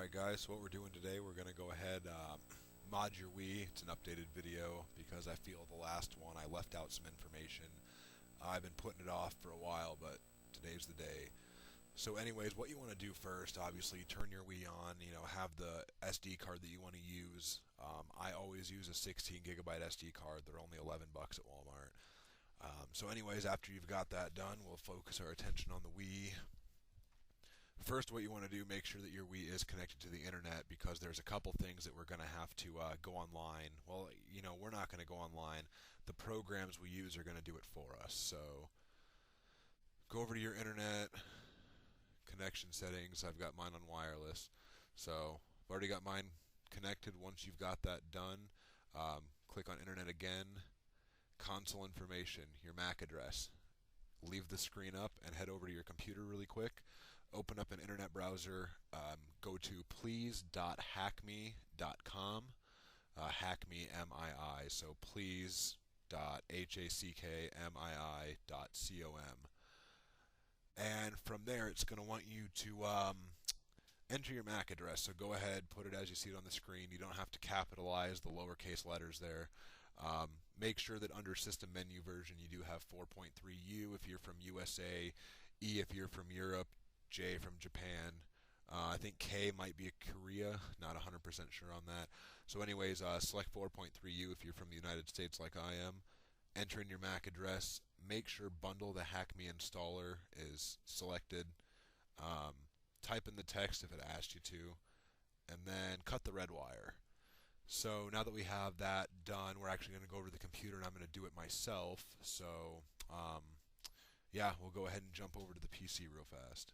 Alright guys, so what we're doing today, we're going to go ahead, mod your Wii. It's an updated video because I feel the last one I left out some information. I've been putting it off for a while, but today's the day. So anyways, what you want to do first, obviously turn your Wii on, have the SD card that you want to use. I always use a 16 gigabyte SD card. They're only 11 bucks at Walmart. So anyways, after you've got that done, we'll focus our attention on the Wii. First, what you want to do, make sure that your Wii is connected to the internet, because there's a couple things that we're going to have to go online. Well, we're not going to go online. The programs we use are going to do it for us. So go over to your internet, connection settings. I've got mine on wireless. So I've already got mine connected. Once you've got that done, click on internet again, console information, your MAC address. Leave the screen up and head over to your computer really quick. Open up an internet browser, go to please.hackme.com, hackme, M-I-I, so please.hackmii.com. And from there, it's going to want you to enter your MAC address. So go ahead, put it as you see it on the screen. You don't have to capitalize the lowercase letters there. Make sure that under System Menu version you do have 4.3U if you're from USA, E if you're from Europe, J from Japan. I think K might be a Korea, not 100% sure on that. So anyways, select 4.3U if you're from the United States like I am. Enter in your MAC address. Make sure Bundle the Hackme Installer is selected. Type in the text if it asked you to. And then cut the red wire. So now that we have that done, we're actually going to go over to the computer and I'm going to do it myself. So yeah, we'll go ahead and jump over to the PC real fast.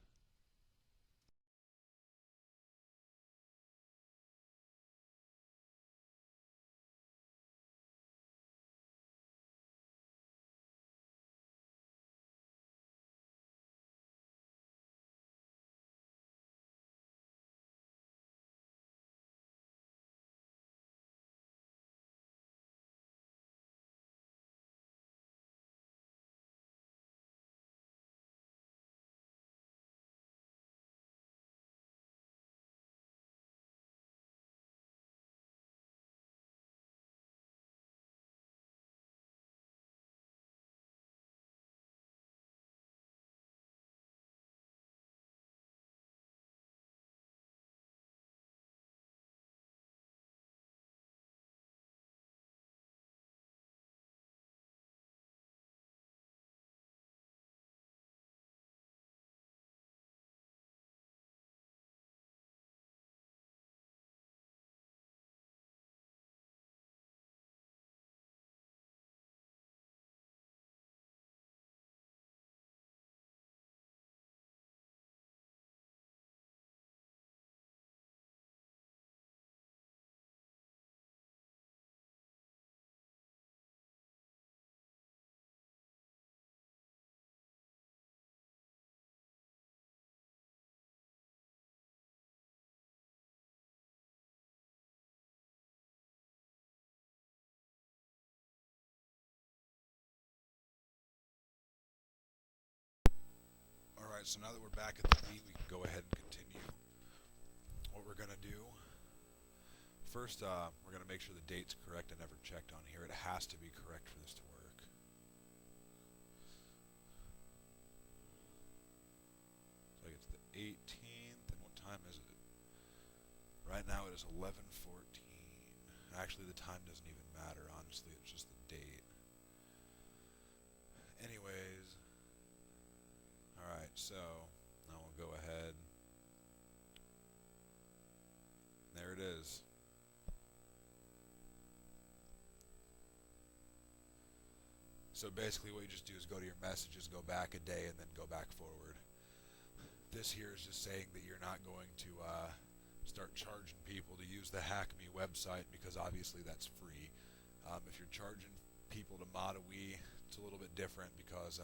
Alright, so now that we're back at the Wii, we can go ahead and continue. What we're going to do, first we're going to make sure the date's correct. I never checked on here. It has to be correct for this to work. So it's the 18th, and what time is it? Right now it is 11:14. Actually, the time doesn't even matter, honestly. It's just the date. Anyways, alright, so now we'll go ahead. There it is. So basically what you just do is go to your messages, go back a day, and then go back forward. This here is just saying that you're not going to start charging people to use the Hackme website, because obviously that's free. If you're charging people to mod a Wii, it's a little bit different, because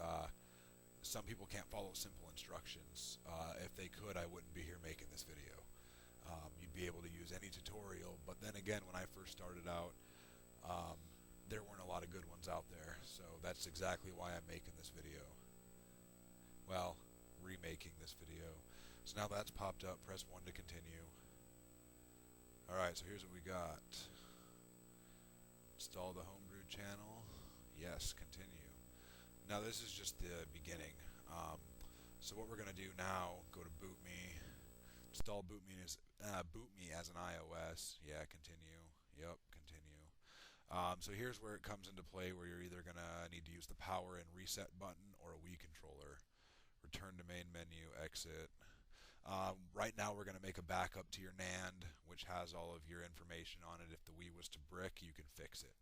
some people can't follow simple instructions. If they could, I wouldn't be here making this video. You'd be able to use any tutorial, but then again, when I first started out, there weren't a lot of good ones out there, so that's exactly why I'm making this video. Well, remaking this video. So now that's popped up, press 1 to continue. Alright, so here's what we got. Install the Homebrew channel. Yes, continue. Now this is just the beginning. So what we're going to do now, go to boot me, install boot me as an iOS. Yeah, continue. Yep, continue. So here's where it comes into play, where you're either going to need to use the power and reset button or a Wii controller. Return to main menu, exit. Right now we're going to make a backup to your NAND, which has all of your information on it. If the Wii was to brick, you can fix it.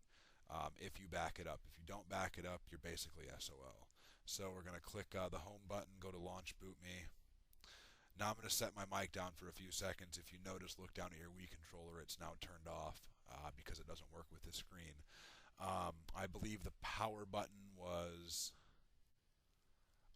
If you back it up. If you don't back it up, you're basically SOL. So we're going to click the home button, go to launch boot me. Now I'm going to set my mic down for a few seconds. If you notice, look down at your Wii controller. It's now turned off because it doesn't work with this screen. I believe the power button was...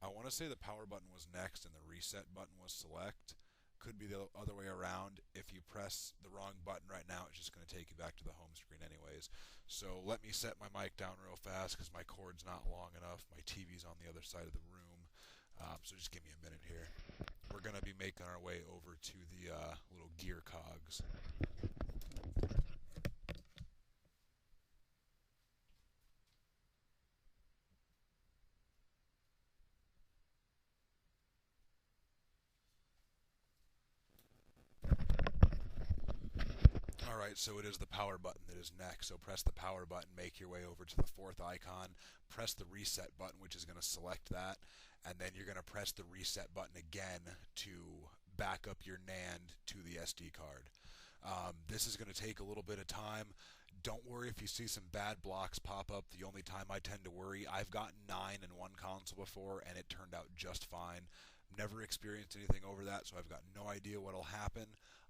I want to say the power button was next and the reset button was select. Could be the other way around. If you press the wrong button right now, it's just going to take you back to the home screen anyways. So let me set my mic down real fast because my cord's not long enough. My TV's on the other side of the room. So just give me a minute here. We're going to be making our way over to the little gear cogs. Alright, so it is the power button that is next. So press the power button, make your way over to the fourth icon, press the reset button, which is going to select that, and then you're going to press the reset button again to back up your NAND to the SD card. This is going to take a little bit of time. Don't worry if you see some bad blocks pop up. The only time I tend to worry, I've gotten 9 in one console before and it turned out just fine. Never experienced anything over that, so I've got no idea what'll happen.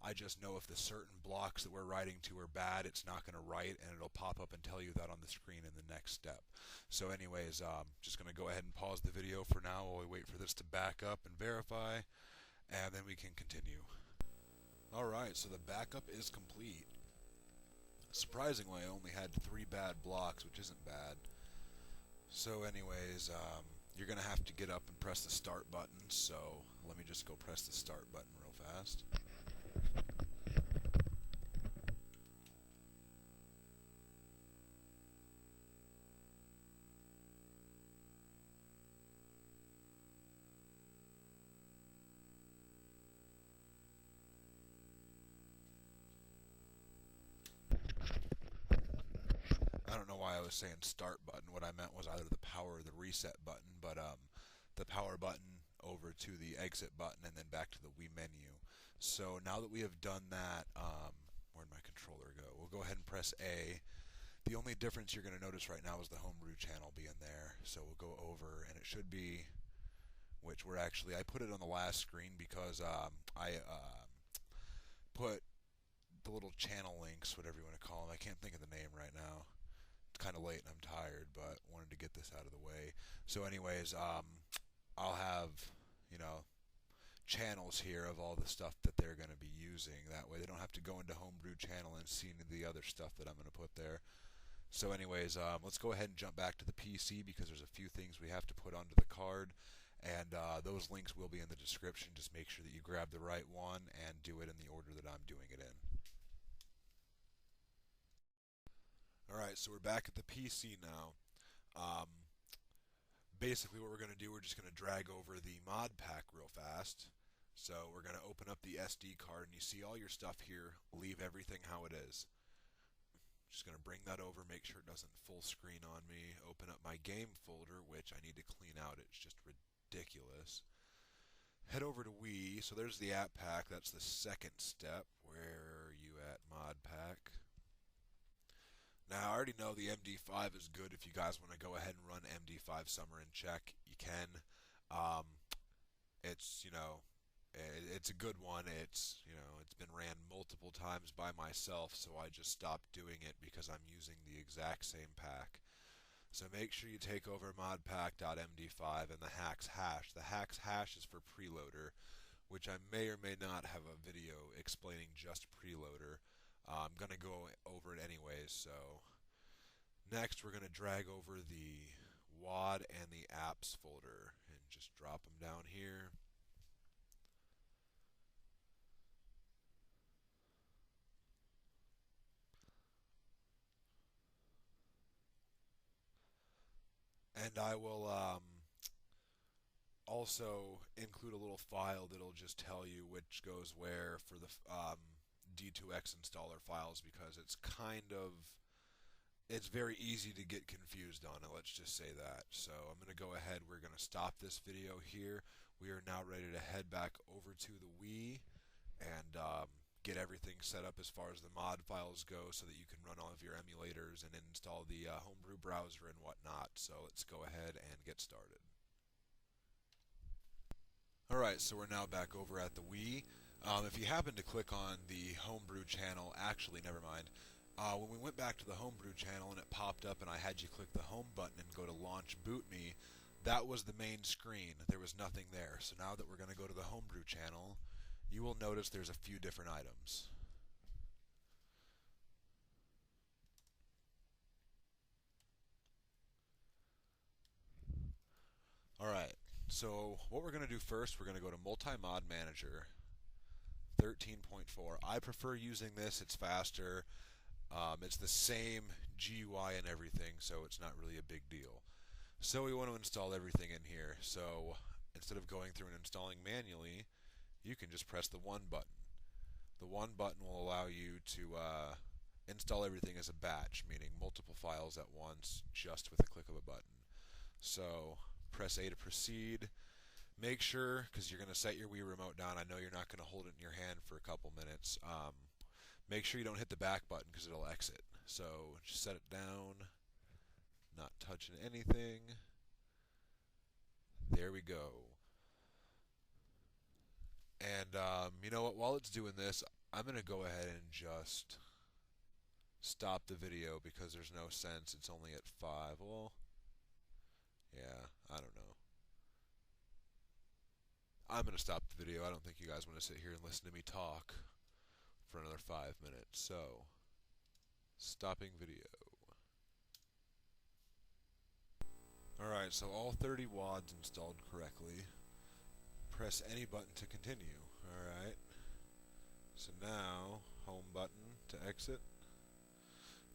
I just know if the certain blocks that we're writing to are bad, it's not going to write, and it'll pop up and tell you that on the screen in the next step. So anyways, just going to go ahead and pause the video for now while we wait for this to back up and verify, and then we can continue. Alright, so the backup is complete. Surprisingly, I only had 3 bad blocks, which isn't bad. So anyways, you're going to have to get up and press the start button, so let me just go press the start button real fast. I don't know why I was saying start button. What I meant was either the power or the reset button, but the power button over to the exit button and then back to the Wii menu. So now that we have done that, where'd my controller go? We'll go ahead and press A. The only difference you're going to notice right now is the Homebrew channel being there. So we'll go over, and it should be, which we're actually, I put it on the last screen because I put the little channel links, whatever you want to call them. I can't think of the name right now. It's kind of late and I'm tired, but wanted to get this out of the way. So anyways, I'll have, channels here of all the stuff that they're going to be using. That way they don't have to go into Homebrew channel and see any of the other stuff that I'm going to put there. So anyways, let's go ahead and jump back to the PC because there's a few things we have to put onto the card. And those links will be in the description. Just make sure that you grab the right one and do it in the order that I'm doing it in. Alright, so we're back at the PC now. Basically what we're going to do, we're just going to drag over the mod pack real fast. So we're going to open up the SD card, and you see all your stuff here. Leave everything how it is. Just going to bring that over, make sure it doesn't full screen on me. Open up my game folder, which I need to clean out. It's just ridiculous. Head over to Wii. So there's the app pack. That's the second step. Where are you at, mod pack? Now, I already know the MD5 is good. If you guys want to go ahead and run MD5 Summer and check, you can. It's, it's a good one. It's been ran multiple times by myself, so I just stopped doing it because I'm using the exact same pack. So make sure you take over modpack.md5 and the hacks hash. The hacks hash is for Preloader, which I may or may not have a video explaining just Preloader. I'm going to go over it anyways, so next we're going to drag over the WAD and the apps folder and just drop them down here. And I will also include a little file that'll just tell you which goes where for the D2x installer files, because it's very easy to get confused on it, let's just say that. So I'm going to go ahead, we're going to stop this video here. We are now ready to head back over to the Wii and get everything set up as far as the mod files go so that you can run all of your emulators and install the Homebrew Browser and whatnot. So let's go ahead and get started. Alright, so we're now back over at the Wii. If you happen to click on the Homebrew channel, actually, never mind. When we went back to the Homebrew channel and it popped up and I had you click the Home button and go to Launch Boot Me, that was the main screen. There was nothing there. So now that we're going to go to the Homebrew channel, you will notice there's a few different items. Alright, so what we're going to do first, we're going to go to Multi-Mod Manager 13.4. I prefer using this, it's faster. It's the same GUI and everything, so it's not really a big deal. So we want to install everything in here. So instead of going through and installing manually, you can just press the 1 button. The 1 button will allow you to install everything as a batch, meaning multiple files at once, just with a click of a button. So press A to proceed. Make sure, because you're going to set your Wii remote down, I know you're not going to hold it in your hand for a couple minutes. Make sure you don't hit the back button because it'll exit. So just set it down, not touching anything. There we go. And you know what, while it's doing this, I'm going to go ahead and just stop the video because there's no sense. It's only at 5. Well, yeah, I don't know. I'm going to stop the video. I don't think you guys want to sit here and listen to me talk for another 5 minutes. So, stopping video. Alright, so all 30 WADs installed correctly. Press any button to continue. Alright. So now, home button to exit.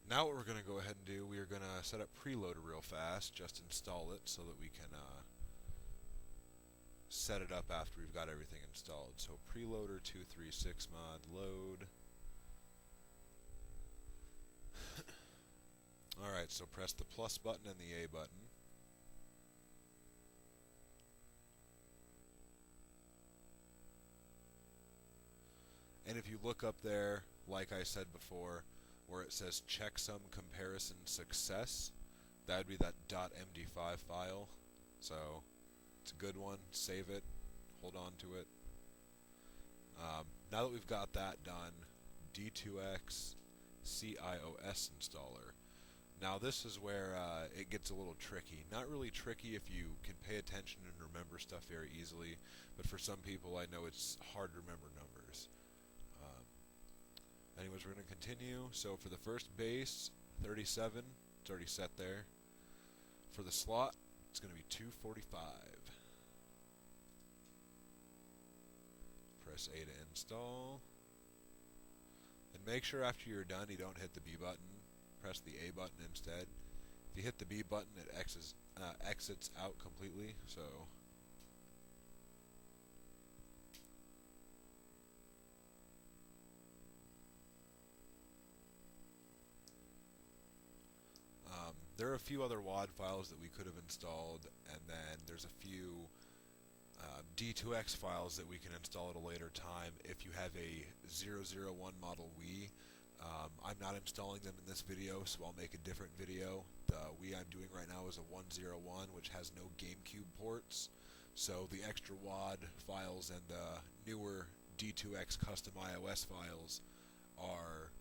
Now what we're going to go ahead and do, we are going to set up Preloader real fast. Just install it so that we can set it up after we've got everything installed. So Preloader 236 mod load. Alright, so press the plus button and the A button. And if you look up there, like I said before, where it says checksum comparison success, that would be that .md5 file. So it's a good one. Save it. Hold on to it. Now that we've got that done, D2x Cios Installer. Now this is where it gets a little tricky. Not really tricky if you can pay attention and remember stuff very easily, but for some people I know it's hard to remember numbers. Anyways, we're going to continue. So for the first base, 37, it's already set there. For the slot, it's going to be 245. Press A to install. And make sure after you're done you don't hit the B button. Press the A button instead. If you hit the B button, it exits out completely. So there are a few other WAD files that we could have installed, and then there's a few D2x files that we can install at a later time if you have a 001 model Wii. I'm not installing them in this video, so I'll make a different video. The Wii I'm doing right now is a 101, which has no GameCube ports, so the extra WAD files and the newer D2x custom iOS files are,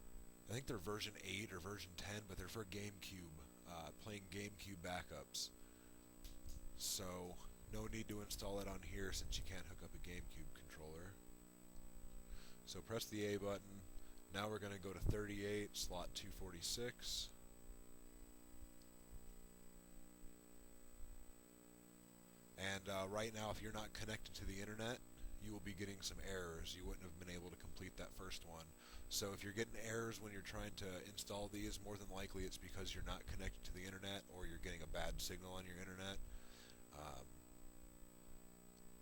I think they're version 8 or version 10, but they're for GameCube. Playing GameCube backups. So no need to install it on here since you can't hook up a GameCube controller. So press the A button. Now we're going to go to 38, slot 246. And right now, if you're not connected to the internet, you will be getting some errors. You wouldn't have been able to complete that first one. So if you're getting errors when you're trying to install these, more than likely it's because you're not connected to the internet or you're getting a bad signal on your internet. Um,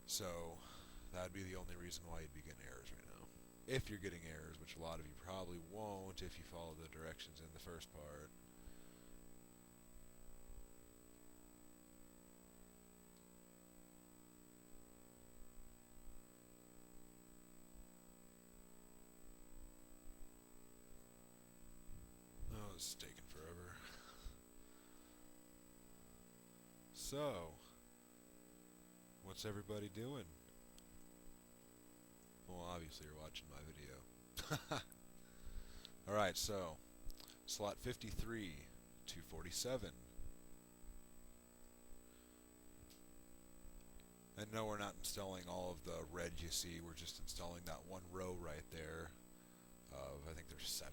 so that'd be the only reason why you'd be getting errors right now. If you're getting errors, which a lot of you probably won't if you follow the directions in the first part. Oh, this is taking forever. So, what's everybody doing? Well, obviously you're watching my video. Alright, so, slot 53, 247. And no, we're not installing all of the red you see, we're just installing that one row right there of, I think there's 7.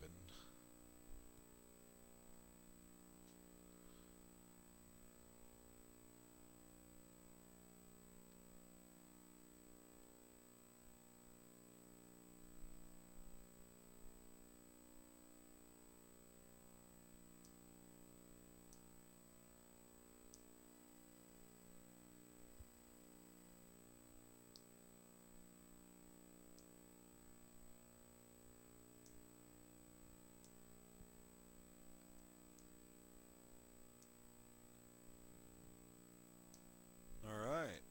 Alright.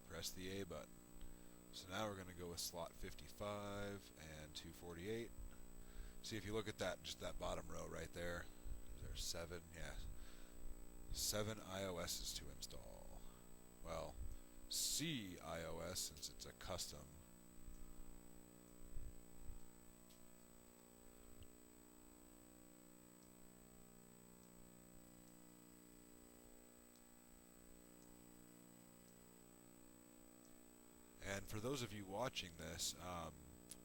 Press the A button. So now we're going to go with slot 55 and 248. See, if you look at that, just that bottom row right there, there's 7, yeah. 7 iOSs to install. Well, C iOS, since it's a custom. And for those of you watching this,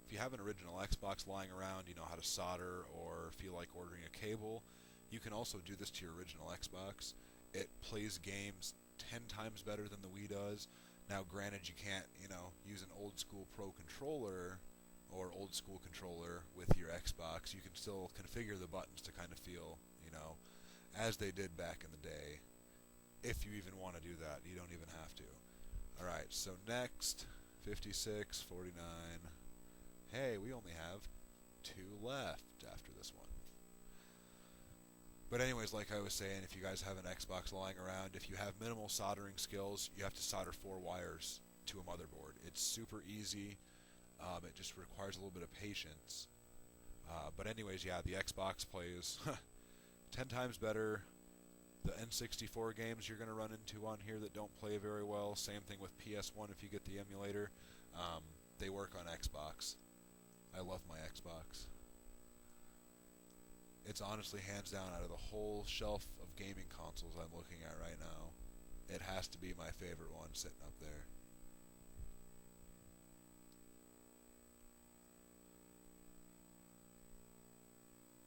if you have an original Xbox lying around, you know how to solder or feel like ordering a cable, you can also do this to your original Xbox. It plays games 10 times better than the Wii does. Now granted, you can't, use an old school Pro controller or old school controller with your Xbox. You can still configure the buttons to kind of feel, as they did back in the day. If you even want to do that, you don't even have to. Alright, so next, 56, 49. Hey, we only have 2 left after this one. But anyways, like I was saying, if you guys have an Xbox lying around, if you have minimal soldering skills, you have to solder 4 wires to a motherboard. It's super easy. It just requires a little bit of patience. But anyways, yeah, the Xbox plays 10 times better. The N64 games you're going to run into on here that don't play very well. Same thing with PS1 if you get the emulator. They work on Xbox. I love my Xbox. It's honestly hands down out of the whole shelf of gaming consoles I'm looking at right now. It has to be my favorite one sitting up there.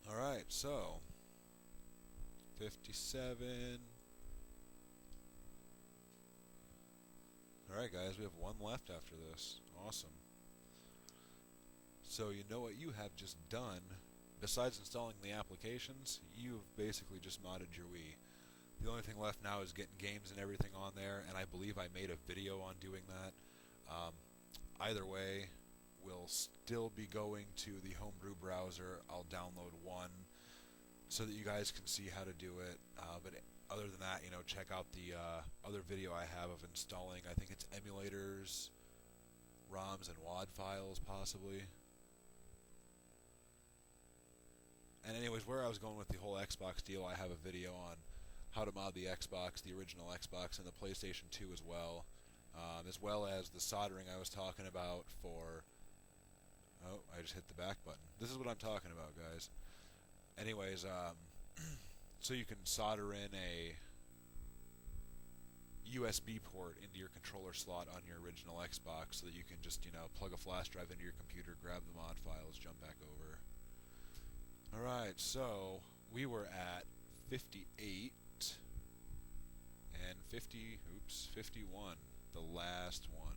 Alright, so 57. Alright guys, we have 1 left after this. Awesome. So you know what you have just done? Besides installing the applications, you've basically just modded your Wii. The only thing left now is getting games and everything on there, and I believe I made a video on doing that. Either way, we'll still be going to the Homebrew Browser. I'll download one so that you guys can see how to do it. But other than that, check out the other video I have of installing, I think it's emulators, ROMs, and WAD files, possibly. And anyways, where I was going with the whole Xbox deal, I have a video on how to mod the Xbox, the original Xbox, and the PlayStation 2 as well as the soldering I was talking about for... Oh, I just hit the back button. This is what I'm talking about, guys. Anyways, so you can solder in a USB port into your controller slot on your original Xbox so that you can just, plug a flash drive into your computer, grab the mod files, jump back over. Alright, so we were at 58 and 51, the last one.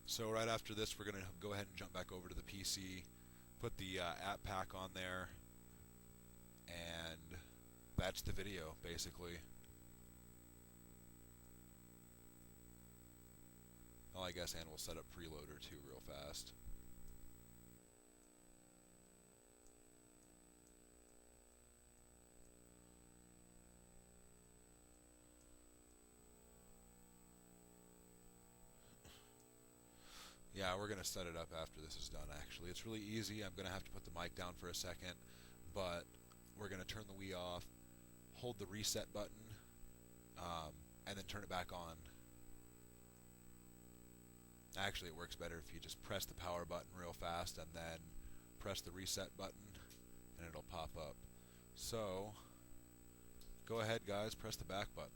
So right after this, we're going to go ahead and jump back over to the PC, put the app pack on there, and that's the video, basically. Well, I guess, and we'll set up Preloader too real fast. Yeah, we're going to set it up after this is done, actually. It's really easy. I'm going to have to put the mic down for a second, but we're going to turn the Wii off, hold the reset button, and then turn it back on. Actually, it works better if you just press the power button real fast and then press the reset button, and it'll pop up. So, go ahead, guys, press the back button.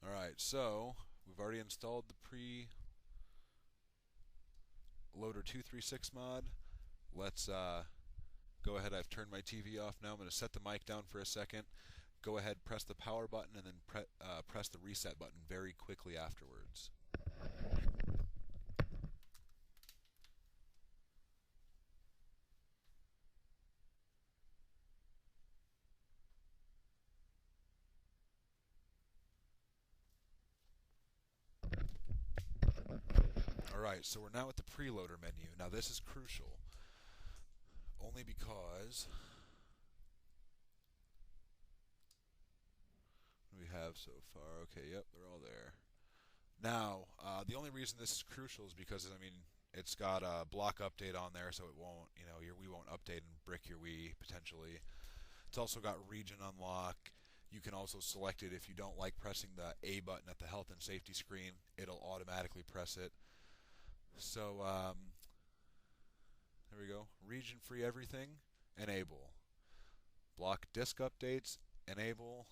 Alright, so we've already installed the Preloader 236 mod. Let's go ahead. I've turned my TV off now. I'm going to set the mic down for a second. Go ahead, press the power button, and then press the reset button very quickly afterwards. Alright, so we're now at the Preloader menu. Now this is crucial, only because what do we have so far? Okay, yep, they're all there. Now, the only reason this is crucial is because, I mean, it's got a block update on there, so it won't, you know, your Wii won't update and brick your Wii, potentially. It's also got region unlock. You can also select it if you don't like pressing the A button at the health and safety screen. It'll automatically press it. So, there we go. Region-free everything, enable. Block disk updates, enable.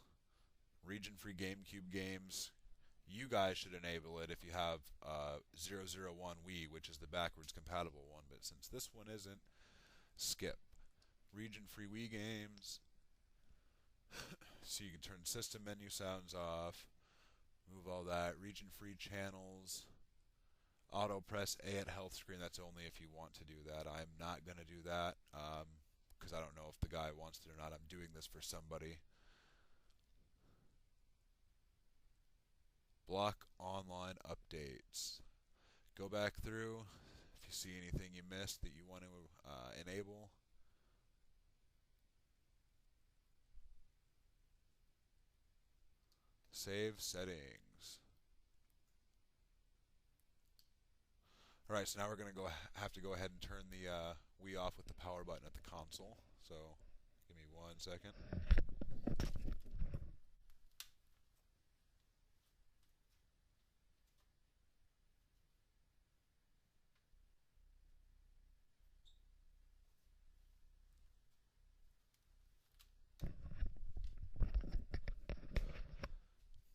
Region-free GameCube games, you guys should enable it if you have 001 Wii, which is the backwards compatible one, but since this one isn't, skip. Region-free Wii games, so you can turn system menu sounds off, move all that. Region-free channels, auto press A at health screen, that's only if you want to do that. I'm not going to do that, because I don't know if the guy wants it or not. I'm doing this for somebody. Block online updates. Go back through. If you see anything you missed that you want to enable. Save settings. Alright, so now we're going to have to go ahead and turn the Wii off with the power button at the console. So, give me 1 second.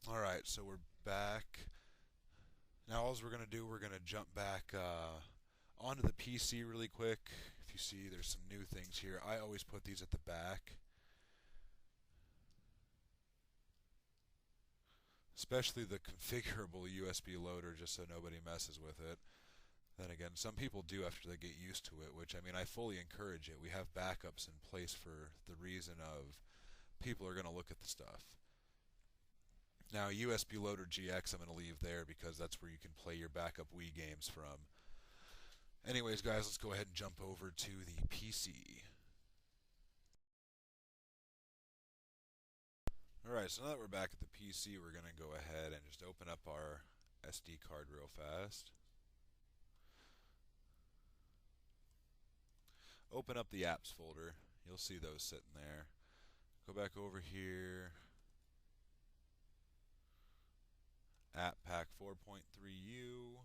Alright, so we're back. Now all we're going to do, we're going to jump back onto the PC really quick. If you see, there's some new things here. I always put these at the back. Especially the configurable USB loader, just so nobody messes with it. Then again, some people do after they get used to it, which, I mean, I fully encourage it. We have backups in place for the reason of people are going to look at the stuff. Now, USB Loader GX I'm going to leave there because that's where you can play your backup Wii games from. Anyways, guys, let's go ahead and jump over to the PC. Alright, so now that we're back at the PC, we're going to go ahead and just open up our SD card real fast. Open up the apps folder. You'll see those sitting there. Go back over here. App Pack 4.3U.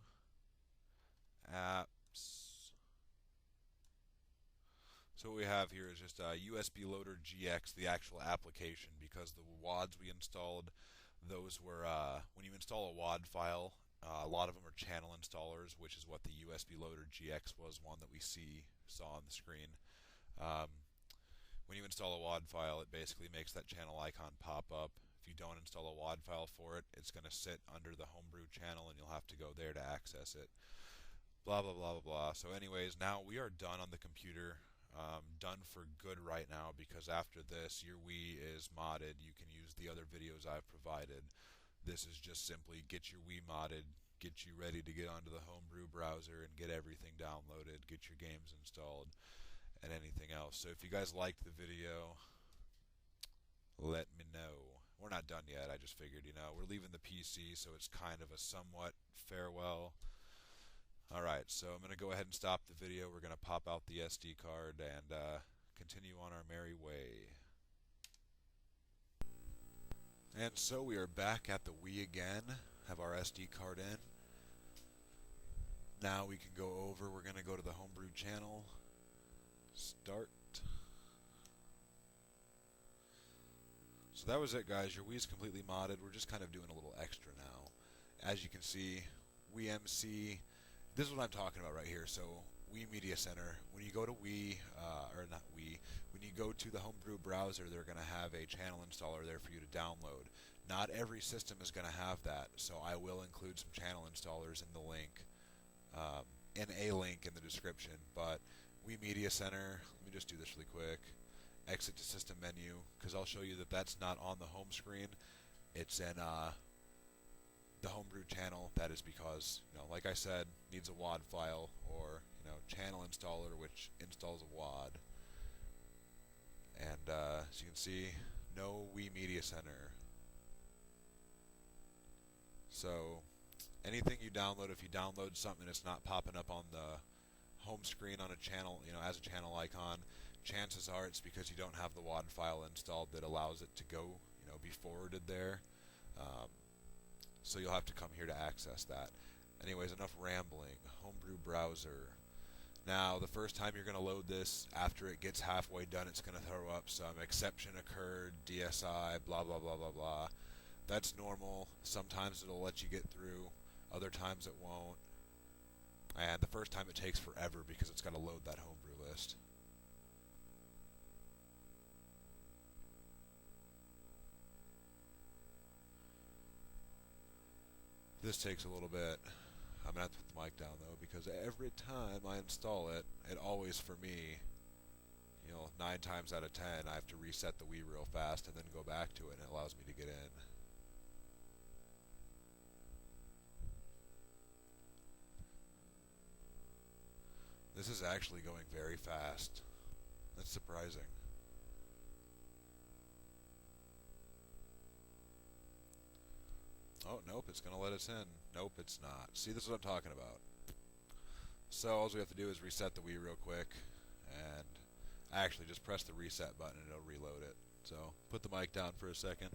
Apps. So what we have here is just USB Loader GX, the actual application, because the WADs we installed, those were, when you install a WAD file, a lot of them are channel installers, which is what the USB Loader GX was, one that we saw on the screen. When you install a WAD file, it basically makes that channel icon pop up. If you don't install a WAD file for it, it's going to sit under the Homebrew channel and you'll have to go there to access it. Blah, blah, blah, blah, blah. So anyways, now we are done on the computer. Done for good right now, because after this, your Wii is modded. You can use the other videos I've provided. This is just simply get your Wii modded, get you ready to get onto the Homebrew Browser and get everything downloaded, get your games installed, and anything else. So if you guys liked the video, let me know. We're not done yet. I just figured, we're leaving the PC, so it's kind of a somewhat farewell. Alright, so I'm going to go ahead and stop the video. We're going to pop out the SD card and continue on our merry way. And so we are back at the Wii again. Have our SD card in. Now we can go over. We're going to go to the Homebrew channel. Start. So that was it, guys. Your Wii's completely modded. We're just kind of doing a little extra now. As you can see, Wii MC. This is what I'm talking about right here. So Wii Media Center, when you go to Wii, or not Wii, when you go to the Homebrew Browser, they're going to have a channel installer there for you to download. Not every system is going to have that, so I will include some channel installers in the link, in a link in the description. But Wii Media Center, let me just do this really quick. Exit to System Menu, because I'll show you that that's not on the home screen. It's in the Homebrew channel. That is because, like I said, needs a WAD file, or channel installer, which installs a WAD. And as you can see, no Wii Media Center. So anything you download, if you download something that's not popping up on the home screen on a channel, as a channel icon, chances are it's because you don't have the WAD file installed that allows it to go, be forwarded there. So you'll have to come here to access that. Anyways, enough rambling. Homebrew Browser. Now, the first time you're going to load this, after it gets halfway done, it's going to throw up some exception occurred, DSI, blah, blah, blah, blah, blah. That's normal. Sometimes it'll let you get through. Other times it won't. And the first time it takes forever because it's got to load that Homebrew list. This takes a little bit. I'm going to have to put the mic down, though, because every time I install it, it always, for me, 9 times out of 10, I have to reset the Wii real fast and then go back to it, and it allows me to get in. This is actually going very fast. That's surprising. Oh, nope, it's going to let us in. Nope, it's not. See, this is what I'm talking about. So all we have to do is reset the Wii real quick, and actually just press the reset button and it'll reload it. So put the mic down for a second.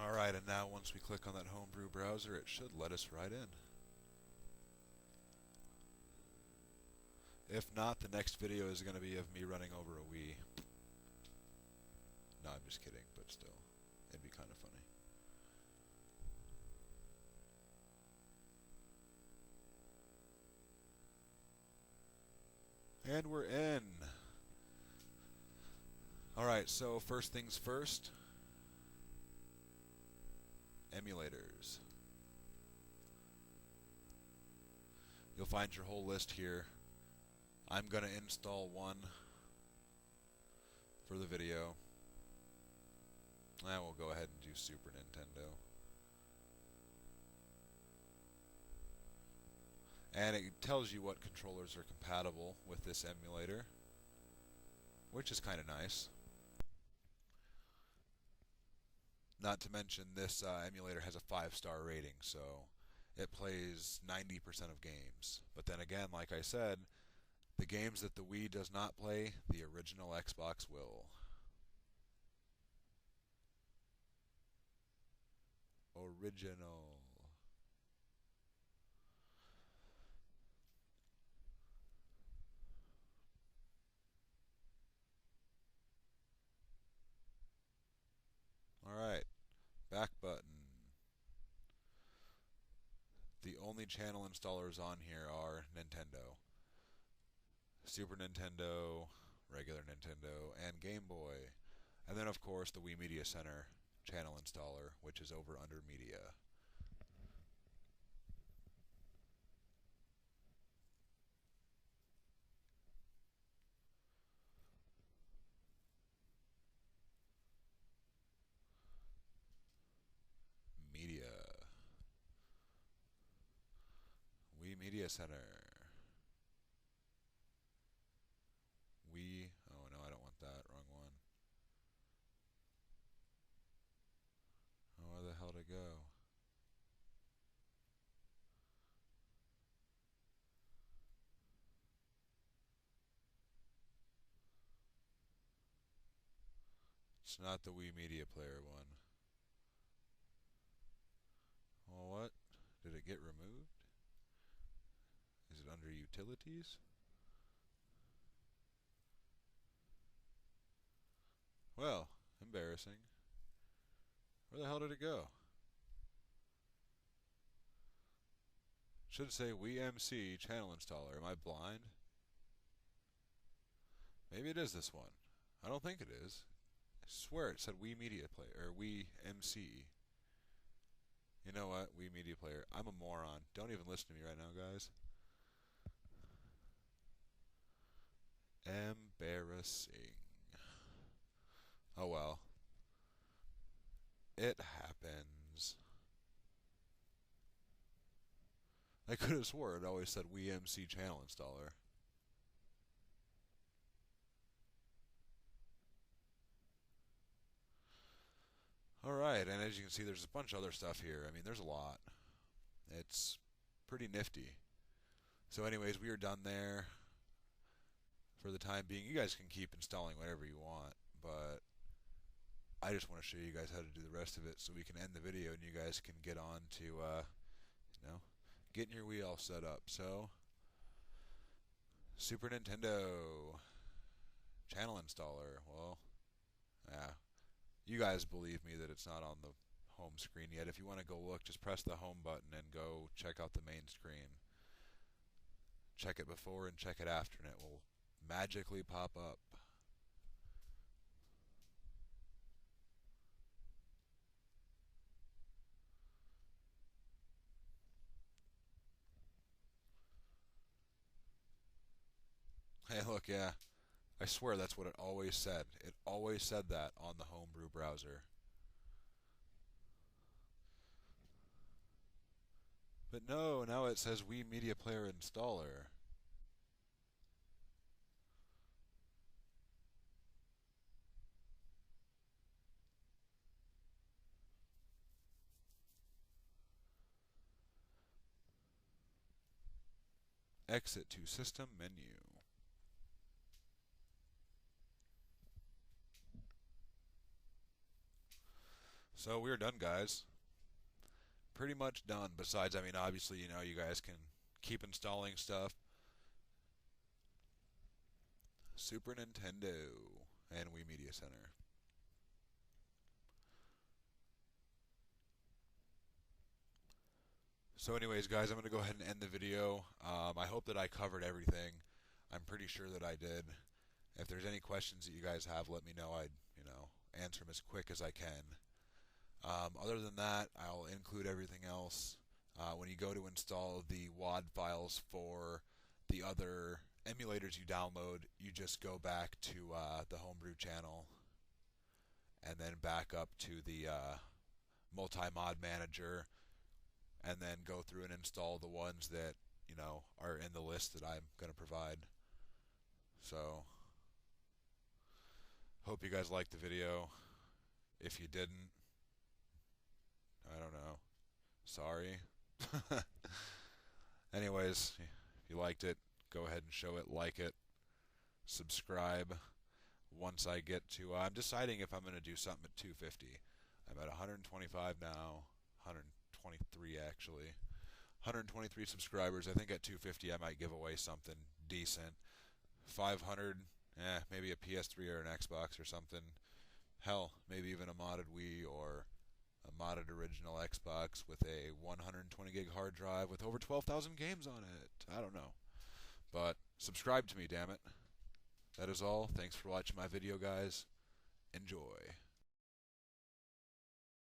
Alright, and now once we click on that Homebrew Browser, it should let us right in. If not, the next video is going to be of me running over a Wii. No, I'm just kidding, but still, it'd be kind of funny. And we're in. Alright, so first things first. Emulators. You'll find your whole list here. I'm going to install one for the video. And we'll go ahead and do Super Nintendo. And it tells you what controllers are compatible with this emulator, which is kind of nice. Not to mention, this emulator has a 5-star rating, so it plays 90% of games. But then again, like I said, the games that the Wii does not play, the original Xbox will. Original. Alright, back button. The only channel installers on here are Nintendo, Super Nintendo, regular Nintendo, and Game Boy. And then, of course, the Wii Media Center channel installer, which is over under Media. Media. Wii Media Center. Wii. Oh no, I don't want that. Wrong one. Oh, where the hell to go? It's not the Wii Media Player one. Well, what? Did it get removed? Is it under Utilities? Well, embarrassing. Where the hell did it go? Should say Wii MC channel installer. Am I blind? Maybe it is this one. I don't think it is. I swear it said Wii Media Player or Wii MC. You know what? Wii Media Player. I'm a moron. Don't even listen to me right now, guys. Embarrassing. Oh well. It happens. I could have swore it always said Wii MC channel installer. Alright, and as you can see, there's a bunch of other stuff here. I mean, there's a lot. It's pretty nifty. So anyways, we are done there for the time being. You guys can keep installing whatever you want, but I just want to show you guys how to do the rest of it so we can end the video and you guys can get on to, getting your Wii all set up. So, Super Nintendo channel installer. Well, yeah. You guys believe me that it's not on the home screen yet. If you want to go look, just press the home button and go check out the main screen. Check it before and check it after, and it will magically pop up. Hey, look, yeah. I swear that's what it always said. It always said that on the Homebrew Browser. But no, now it says Wii Media Player Installer. Exit to System Menu. So we're done, guys. Pretty much done. Besides, I mean, obviously, you guys can keep installing stuff. Super Nintendo and Wii Media Center. So anyways, guys, I'm going to go ahead and end the video. I hope that I covered everything. I'm pretty sure that I did. If there's any questions that you guys have, let me know. I'd, answer them as quick as I can. Other than that, I'll include everything else. When you go to install the WAD files for the other emulators you download, you just go back to the Homebrew channel and then back up to the multi-mod manager and then go through and install the ones that, are in the list that I'm going to provide. So, hope you guys liked the video. If you didn't, I don't know. Sorry. Anyways, if you liked it, go ahead and show it, like it, subscribe. Once I get to, I'm deciding if I'm going to do something at 250. I'm at 125 now, 123 actually. 123 subscribers. I think at 250 I might give away something decent. 500, maybe a PS3 or an Xbox or something. Hell, maybe even a modded Wii or a modded original Xbox with a 120 gig hard drive with over 12,000 games on it. I don't know. But subscribe to me, damn it. That is all. Thanks for watching my video, guys. Enjoy.